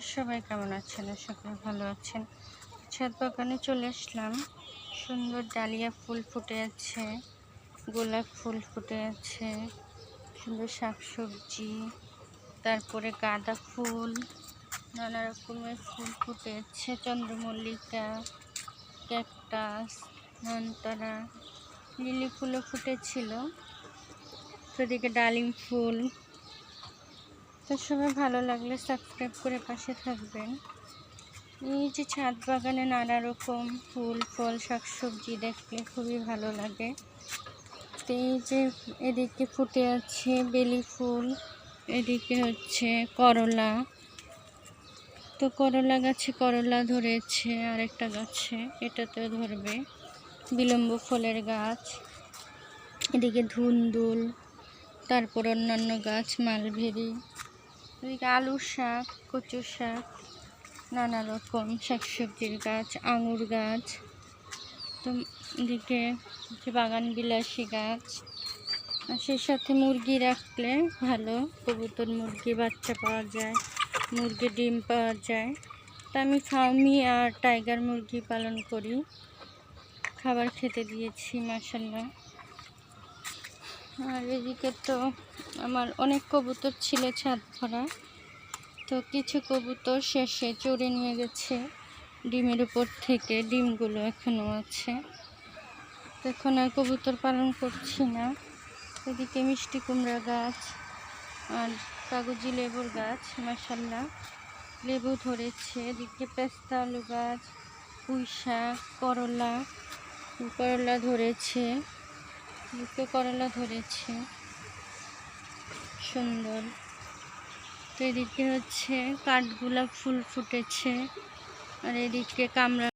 সবাই কেমন আছেন? আশা করি ভালো আছেন। ছাদ বাগানে চলে আসলাম। সুন্দর ডালিয়া ফুল ফুটে আছে, গোলাপ ফুল ফুটে আছে, সুন্দর শাকসবজি, তারপরে গাঁদা ফুল, নানা রকমের ফুল ফুটে আছে, চন্দ্রমল্লিকা, ক্যাকটাস, নয়নতারা, লিলি ফুলও ফুটেছিল, সেদিকে ডালিম ফুল। তো সবাই ভালো লাগলে সাবস্ক্রাইব করে পাশে থাকবেন। এই যে ছাদ বাগানে নানা রকম ফুল ফল শাকসবজি দেখলে খুবই ভালো লাগে। তো এই যে এদিকে ফুটে আছে বেলি ফুল, এদিকে হচ্ছে করলা। তো করলা গাছে করলা ধরেছে, আরেকটা গাছে এটাতেও ধরবে। বিলম্ব ফুলের গাছ, এদিকে ধুন্দুল, তারপর অন্যান্য গাছ মালভেরি, এদিকে আলু শাক, কচু শাক, নানা রকম শাকসবজির গাছ, আঙুর গাছ। তো এদিকে বাগান বিলাসী গাছ। আর সেই সাথে মুরগি রাখলে ভালো, কবুতর মুরগি বাচ্চা পাওয়া যায়, মুরগি ডিম পাওয়া যায়। তা আমি ফার্মি আর টাইগার মুরগি পালন করি, খাবার খেতে দিয়েছি মাশাআল্লাহ। আর এদিকে তো আমার অনেক কবুতর ছিল ছাদ ভরা, তো কিছু কবুতর শেষে চড়ে নিয়ে গেছে ডিমের উপর থেকে, ডিমগুলো এখনও আছে। এখন আর কবুতর পালন করছি না। এদিকে মিষ্টি কুমড়া গাছ আর কাগজি লেবুর গাছ, মাশাআল্লাহ লেবু ধরেছে। এদিকে পেস্তা আলু গাছ, পুঁই শাক, করলা, করলা ধরেছে, এদিকে করলা ধরেছে সুন্দর। তো এদিকে হচ্ছে কাঠগোলাপ ফুল ফুটেছে, আর এদিকে কামড়া